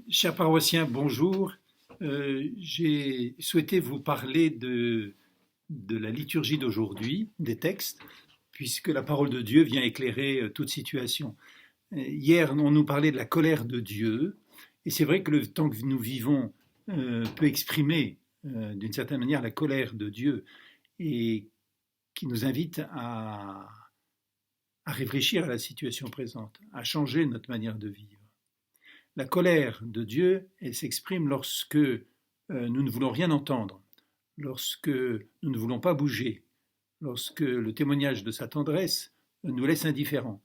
Chers paroissiens, bonjour. J'ai souhaité vous parler de la liturgie d'aujourd'hui, des textes, puisque la parole de Dieu vient éclairer toute situation. Hier, on nous parlait de la colère de Dieu, et c'est vrai que le temps que nous vivons peut exprimer d'une certaine manière la colère de Dieu, et qui nous invite à réfléchir à la situation présente, à changer notre manière de vivre. La colère de Dieu, elle s'exprime lorsque nous ne voulons rien entendre, lorsque nous ne voulons pas bouger, lorsque le témoignage de sa tendresse nous laisse indifférents.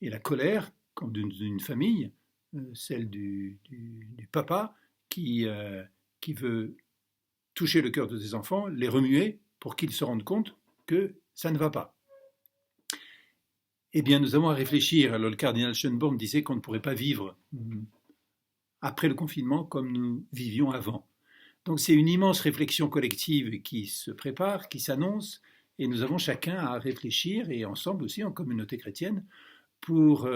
Et la colère, comme d'une famille, celle du papa qui veut toucher le cœur de ses enfants, les remuer pour qu'ils se rendent compte que ça ne va pas. Eh bien, nous avons à réfléchir. Alors, le cardinal Schönborn disait qu'on ne pourrait pas vivre après le confinement comme nous vivions avant. Donc, c'est une immense réflexion collective qui se prépare, qui s'annonce, et nous avons chacun à réfléchir, et ensemble aussi en communauté chrétienne, pour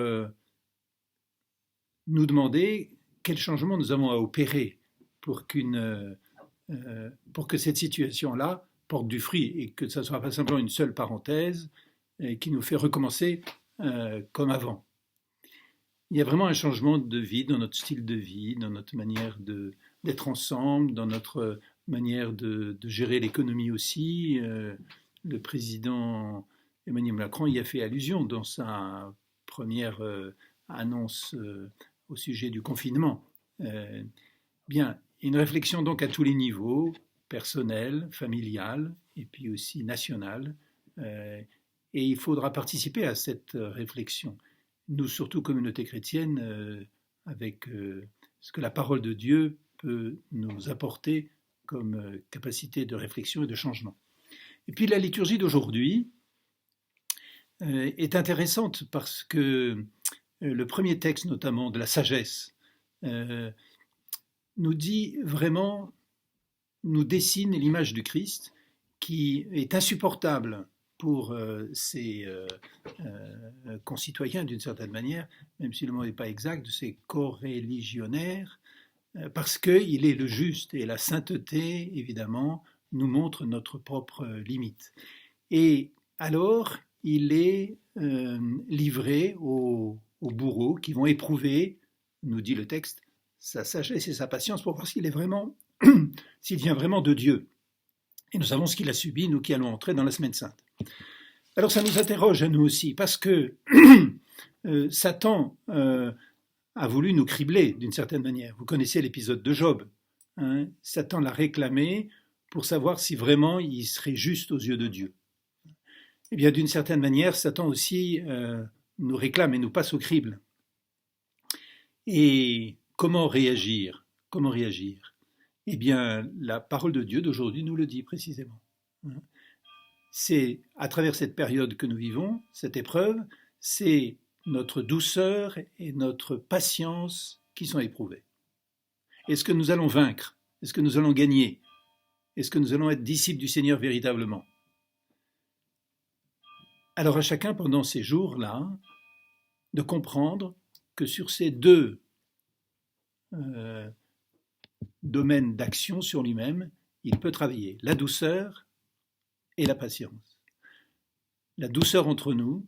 nous demander quel changement nous avons à opérer pour que cette situation-là porte du fruit et que ça ne soit pas simplement une seule parenthèse qui nous fait recommencer comme avant. Il y a vraiment un changement de vie dans notre style de vie, dans notre manière d'être ensemble, dans notre manière de gérer l'économie aussi. Le président Emmanuel Macron y a fait allusion dans sa première annonce au sujet du confinement. Bien, une réflexion donc à tous les niveaux, personnel, familial et puis aussi national. Et il faudra participer à cette réflexion. Nous, surtout communauté chrétienne, avec ce que la parole de Dieu peut nous apporter comme capacité de réflexion et de changement. Et puis la liturgie d'aujourd'hui est intéressante parce que le premier texte, notamment de la sagesse, nous dit vraiment, nous dessine l'image du Christ qui est insupportable pour ses concitoyens d'une certaine manière, même si le mot n'est pas exact, de ses coreligionnaires, parce qu'il est le juste et la sainteté, évidemment, nous montre notre propre limite. Et alors, il est livré aux bourreaux qui vont éprouver, nous dit le texte, sa sagesse et sa patience pour voir s'il est vraiment, s'il vient vraiment de Dieu. Et nous savons ce qu'il a subi, nous qui allons entrer dans la Semaine Sainte. Alors ça nous interroge à nous aussi, parce que Satan a voulu nous cribler d'une certaine manière. Vous connaissez l'épisode de Job. Hein, Satan l'a réclamé pour savoir si vraiment il serait juste aux yeux de Dieu. Eh bien, d'une certaine manière, Satan aussi nous réclame et nous passe au crible. Et comment réagir ? Comment réagir ? Eh bien, la parole de Dieu d'aujourd'hui nous le dit précisément. C'est à travers cette période que nous vivons, cette épreuve, c'est notre douceur et notre patience qui sont éprouvées. Est-ce que nous allons vaincre ? Est-ce que nous allons gagner ? Est-ce que nous allons être disciples du Seigneur véritablement ? Alors à chacun, pendant ces jours-là, de comprendre que sur ces deux domaines d'action sur lui-même, il peut travailler la douceur et la patience. La douceur entre nous,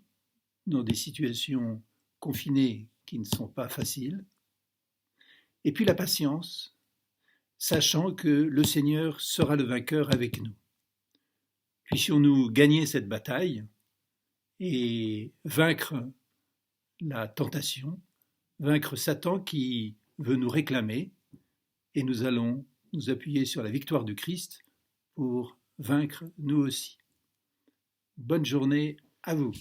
dans des situations confinées qui ne sont pas faciles, et puis la patience, sachant que le Seigneur sera le vainqueur avec nous. Puissions-nous gagner cette bataille et vaincre la tentation, vaincre Satan qui veut nous réclamer, et nous allons nous appuyer sur la victoire du Christ pour vaincre nous aussi. Bonne journée à vous.